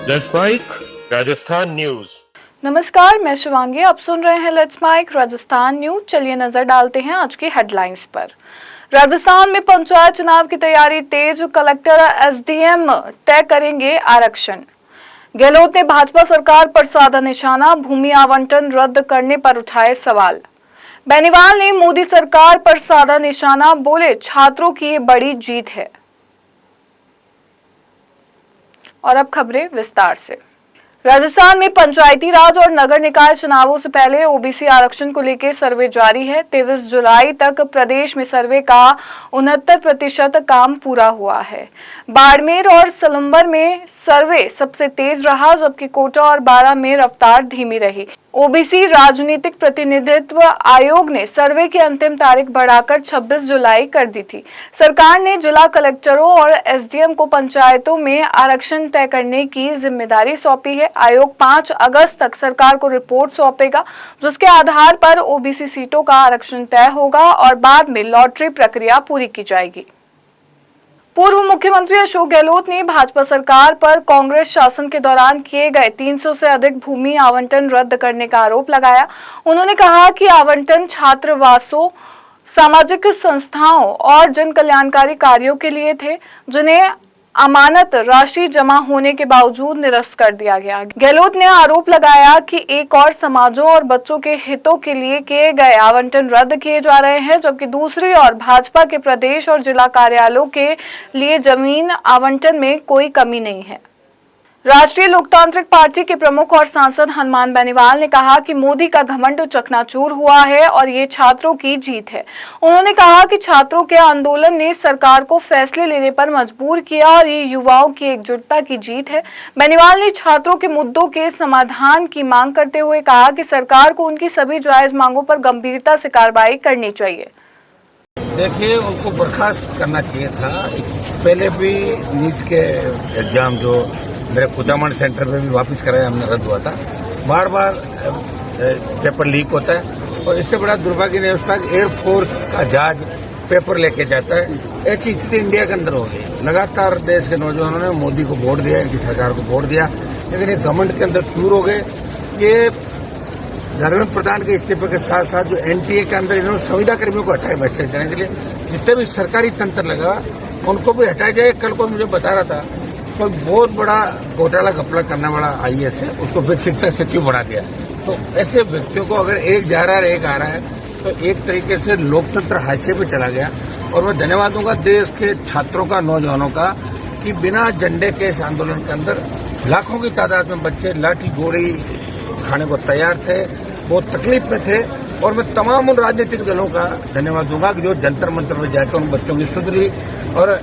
Let's mic Rajasthan news. नमस्कार, मैं शिवांगी। आप सुन रहे हैं लेट्स माइक राजस्थान न्यूज। चलिए नजर डालते हैं आज की हेडलाइंस पर। राजस्थान में पंचायत चुनाव की तैयारी तेज, कलेक्टर एसडीएम तय करेंगे आरक्षण। गहलोत ने भाजपा सरकार पर साधा निशाना, भूमि आवंटन रद्द करने पर उठाए सवाल। बेनीवाल ने मोदी सरकार पर साधा निशाना, बोले छात्रों की ये बड़ी जीत है। और अब खबरें विस्तार से। राजस्थान में पंचायती राज और नगर निकाय चुनावों से पहले ओबीसी आरक्षण को लेकर सर्वे जारी है। 23 जुलाई तक प्रदेश में सर्वे का 69% काम पूरा हुआ है। बाड़मेर और सलम्बर में सर्वे सबसे तेज रहा, जबकि कोटा और बारा में रफ्तार धीमी रही। ओबीसी राजनीतिक प्रतिनिधित्व आयोग ने सर्वे की अंतिम तारीख बढ़ाकर 26 जुलाई कर दी थी। सरकार ने जिला कलेक्टरों और एसडीएम को पंचायतों में आरक्षण तय करने की जिम्मेदारी सौंपी है। आयोग 5 अगस्त तक सरकार को रिपोर्ट सौंपेगा, जिसके आधार पर ओबीसी सीटों का आरक्षण तय होगा और बाद में लॉटरी प्रक्रिया पूरी की जाएगी। पूर्व मुख्यमंत्री अशोक गहलोत ने भाजपा सरकार पर कांग्रेस शासन के दौरान किए गए 300 से अधिक भूमि आवंटन रद्द करने का आरोप लगाया। उन्होंने कहा कि आवंटन छात्रावासों, सामाजिक संस्थाओं और जन कल्याणकारी कार्यों के लिए थे, जिन्हें अमानत राशि जमा होने के बावजूद निरस्त कर दिया गया। गहलोत ने आरोप लगाया कि एक और समाजों और बच्चों के हितों के लिए किए गए आवंटन रद्द किए जा रहे हैं, जबकि दूसरी ओर भाजपा के प्रदेश और जिला कार्यालयों के लिए जमीन आवंटन में कोई कमी नहीं है। राष्ट्रीय लोकतांत्रिक पार्टी के प्रमुख और सांसद हनुमान बेनीवाल ने कहा कि मोदी का घमंड चकनाचूर हुआ है और ये छात्रों की जीत है। उन्होंने कहा कि छात्रों के आंदोलन ने सरकार को फैसले लेने पर मजबूर किया और ये युवाओं की एकजुटता की जीत है। बेनीवाल ने छात्रों के मुद्दों के समाधान की मांग करते हुए कहा कि सरकार को उनकी सभी जायज मांगों पर गंभीरता से कार्रवाई करनी चाहिए। देखिए, उनको बर्खास्त करना चाहिए था। पहले भी नीट के एग्जाम जो मेरे कुचामन सेंटर पे भी वापस कराया हमने, रद्द हुआ था। बार बार पेपर लीक होता है और इससे बड़ा दुर्भाग्य नहीं होता कि एयरफोर्स का जहाज पेपर लेके जाता है। ऐसी स्थिति इंडिया के अंदर हो गई। लगातार देश के नौजवानों ने मोदी को वोट दिया, इनकी सरकार को वोट दिया, लेकिन ये घमंड के अंदर चूर हो गए। ये धर्मेंद्र प्रधान के इस्तीफे के साथ साथ जो एनटीए के अंदर इन्होंने संविदा कर्मियों को हटाया मैसेज देने के लिए, जितने भी सरकारी तंत्र लगा उनको भी हटाया जाए। कल को मुझे बता रहा था कोई बहुत बड़ा घोटाला घपला करने वाला आईएएस है, उसको फिर शिक्षा सचिव बना दिया। तो ऐसे व्यक्तियों को अगर एक जा रहा है एक आ रहा है, तो एक तरीके से लोकतंत्र हाशिए पे चला गया। और मैं धन्यवाद दूंगा देश के छात्रों का, नौजवानों का, कि बिना झंडे के इस आंदोलन के अंदर लाखों की तादाद में बच्चे लाठी गोली खाने को तैयार थे, बहुत तकलीफ में थे। और मैं तमाम उन राजनीतिक दलों का धन्यवाद दूंगा कि जो जंतर मंतर में जाकर उन बच्चों की सुधरी। और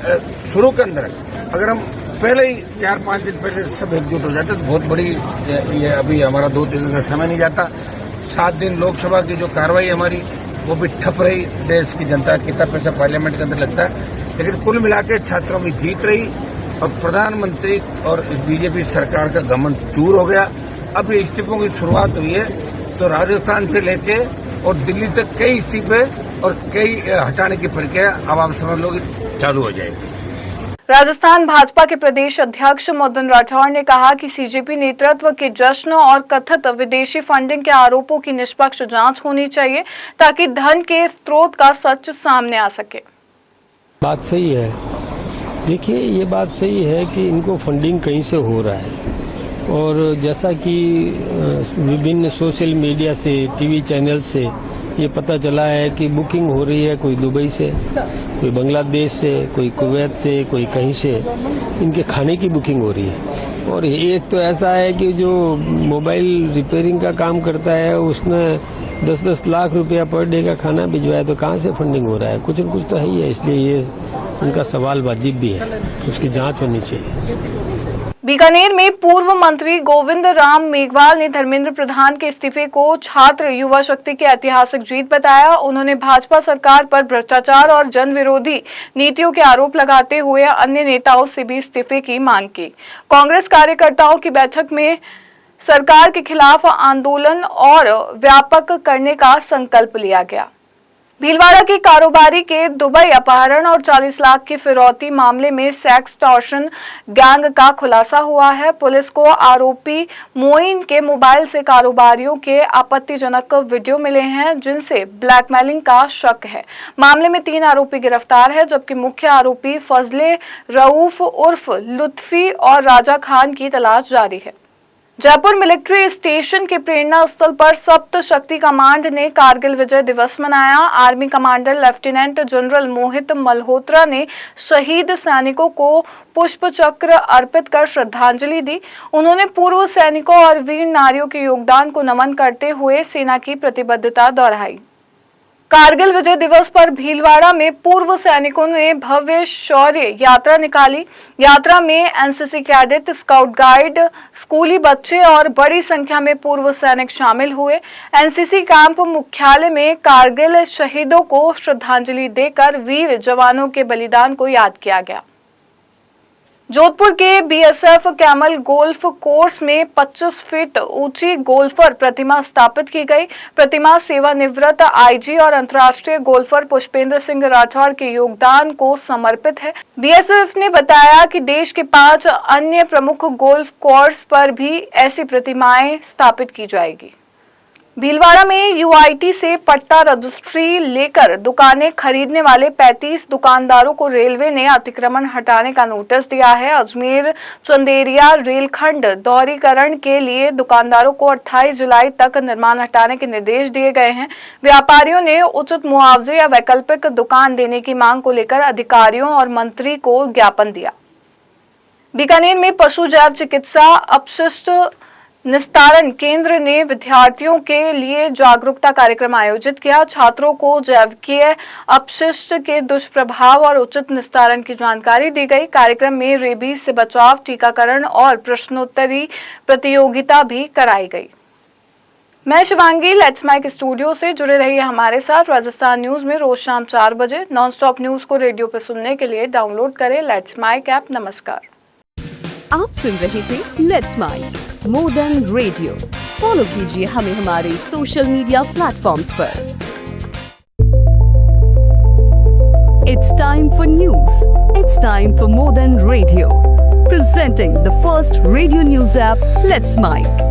शुरू के अंदर अगर हम पहले ही 4-5 दिन पहले सब एकजुट हो जाते तो बहुत बड़ी, ये अभी हमारा 2-3 दिन का समय नहीं जाता। 7 दिन लोकसभा की जो कार्रवाई हमारी वो भी ठप रही। देश की जनता कितना पैसा पार्लियामेंट के अंदर लगता है, लेकिन कुल मिलाकर छात्रों की जीत रही और प्रधानमंत्री और बीजेपी सरकार का घमंड चूर हो गया। अब ये इस्तीफों की शुरुआत हुई है, तो राजस्थान से लेके और दिल्ली तक कई इस्तीफे और कई हटाने की प्रक्रिया अब आप समझ लो चालू हो जाएगी। राजस्थान भाजपा के प्रदेश अध्यक्ष मदन राठौड़ ने कहा कि सीजेपी नेतृत्व के जश्न और कथित विदेशी फंडिंग के आरोपों की निष्पक्ष जांच होनी चाहिए, ताकि धन के स्रोत का सच सामने आ सके। बात सही है। देखिए, ये बात सही है कि इनको फंडिंग कहीं से हो रहा है, और जैसा कि विभिन्न सोशल मीडिया से, टीवी चैनल से ये पता चला है कि बुकिंग हो रही है, कोई दुबई से, कोई बांग्लादेश से, कोई कुवैत से, कोई कहीं से इनके खाने की बुकिंग हो रही है। और एक तो ऐसा है कि जो मोबाइल रिपेयरिंग का काम करता है उसने 10-10 लाख रुपया पर डे का खाना भिजवाया, तो कहाँ से फंडिंग हो रहा है? कुछ न कुछ तो है ही है। इसलिए ये उनका सवाल वाजिब भी है, उसकी जाँच होनी चाहिए। बीकानेर में पूर्व मंत्री गोविंद राम मेघवाल ने धर्मेंद्र प्रधान के इस्तीफे को छात्र युवा शक्ति की ऐतिहासिक जीत बताया। उन्होंने भाजपा सरकार पर भ्रष्टाचार और जन विरोधी नीतियों के आरोप लगाते हुए अन्य नेताओं से भी इस्तीफे की मांग की। कांग्रेस कार्यकर्ताओं की बैठक में सरकार के खिलाफ आंदोलन और व्यापक करने का संकल्प लिया गया। भीलवाड़ा के कारोबारी के दुबई अपहरण और 40 लाख की फिरौती मामले में सेक्सटॉर्शन गैंग का खुलासा हुआ है। पुलिस को आरोपी मोइन के मोबाइल से कारोबारियों के आपत्तिजनक वीडियो मिले हैं जिनसे ब्लैकमेलिंग का शक है। मामले में 3 आरोपी गिरफ्तार है जबकि मुख्य आरोपी फजले रऊफ उर्फ लुत्फी और राजा खान की तलाश जारी है। जयपुर मिलिट्री स्टेशन के प्रेरणा स्थल पर सप्त शक्ति कमांड ने कारगिल विजय दिवस मनाया। आर्मी कमांडर लेफ्टिनेंट जनरल मोहित मल्होत्रा ने शहीद सैनिकों को पुष्प चक्र अर्पित कर श्रद्धांजलि दी। उन्होंने पूर्व सैनिकों और वीर नारियों के योगदान को नमन करते हुए सेना की प्रतिबद्धता दोहराई। कारगिल विजय दिवस पर भीलवाड़ा में पूर्व सैनिकों ने भव्य शौर्य यात्रा निकाली। यात्रा में एनसीसी कैडेट, स्काउट गाइड, स्कूली बच्चे और बड़ी संख्या में पूर्व सैनिक शामिल हुए। एनसीसी कैंप मुख्यालय में कारगिल शहीदों को श्रद्धांजलि देकर वीर जवानों के बलिदान को याद किया गया। जोधपुर के बीएसएफ कैमल गोल्फ कोर्स में 25 फीट ऊंची गोल्फर प्रतिमा स्थापित की गई। प्रतिमा सेवानिवृत्त आईजी और अंतर्राष्ट्रीय गोल्फर पुष्पेंद्र सिंह राठौड़ के योगदान को समर्पित है। बीएसएफ ने बताया कि देश के 5 अन्य प्रमुख गोल्फ कोर्स पर भी ऐसी प्रतिमाएं स्थापित की जाएगी। भीलवाड़ा में यूआईटी से पट्टा रजिस्ट्री लेकर दुकानें खरीदने वाले 35 दुकानदारों को रेलवे ने अतिक्रमण हटाने का नोटिस दिया है। अजमेर चंदेरिया रेलखंड दोहरीकरण के लिए दुकानदारों को 28 जुलाई तक निर्माण हटाने के निर्देश दिए गए हैं। व्यापारियों ने उचित मुआवजे या वैकल्पिक दुकान देने की मांग को लेकर अधिकारियों और मंत्री को ज्ञापन दिया। बीकानेर में पशु जैव चिकित्सा अपशिष्ट निस्तारण केंद्र ने विद्यार्थियों के लिए जागरूकता कार्यक्रम आयोजित किया। छात्रों को जैविकीय अपशिष्ट के दुष्प्रभाव और उचित निस्तारण की जानकारी दी गई। कार्यक्रम में रेबीज से बचाव, टीकाकरण और प्रश्नोत्तरी प्रतियोगिता भी कराई गई। मैं शिवांगी लेट्स माइक स्टूडियो से जुड़े रहिए हमारे साथ। राजस्थान न्यूज में रोज शाम 4 बजे नॉन स्टॉप न्यूज को रेडियो पर सुनने के लिए डाउनलोड करें लेट्स माइक ऐप। नमस्कार। आप सुन रहे थे let's Mike more than radio. Follow कीजिए हमें हमारे सोशल मीडिया प्लेटफॉर्म्स पर। It's time for news. It's time for more than radio. Presenting the first radio news app let's Mike.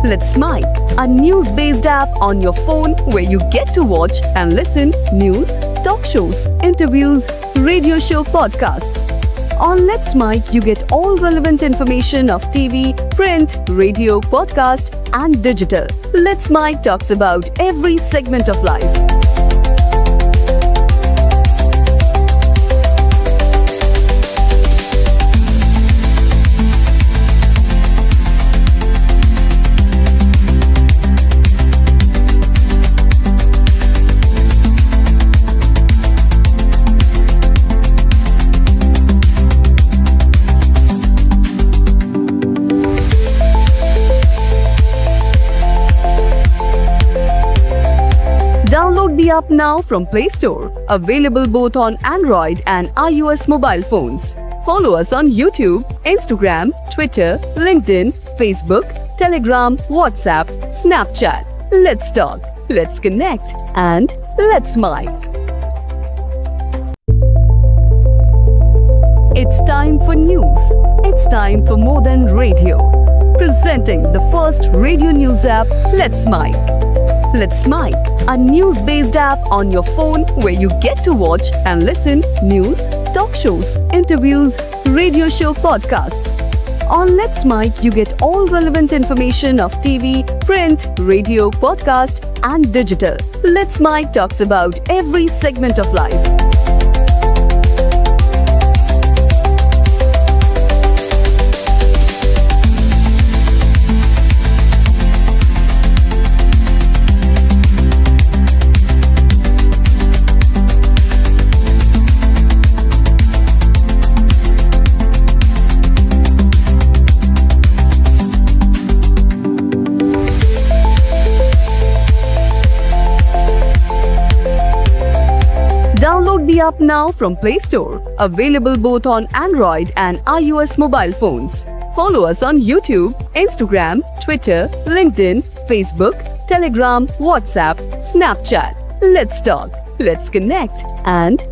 Let's Mike, a news-based app on your phone where you get to watch and listen news, talk shows, interviews, radio show podcasts. On Let's Mike, you get all relevant information of TV, print, radio, podcast and digital. Let's Mike talks about every segment of life. Download the app now from Play Store. Available both on Android and iOS mobile phones. Follow us on YouTube, Instagram, Twitter, LinkedIn, Facebook, Telegram, WhatsApp, Snapchat. Let's talk, let's connect, and let's Mike. It's time for news. It's time for more than radio. Presenting the first radio news app, Let's Mike. Let's Mike, a news-based app on your phone where you get to watch and listen news, talk shows, interviews, radio show podcasts. On Let's Mike, you get all relevant information of TV, print, radio, podcast and digital. Let's Mike talks about every segment of life. Download the app now from Play Store. Available both on Android and iOS mobile phones. Follow us on YouTube, Instagram, Twitter, LinkedIn, Facebook, Telegram, WhatsApp, Snapchat. Let's talk, Let's connect and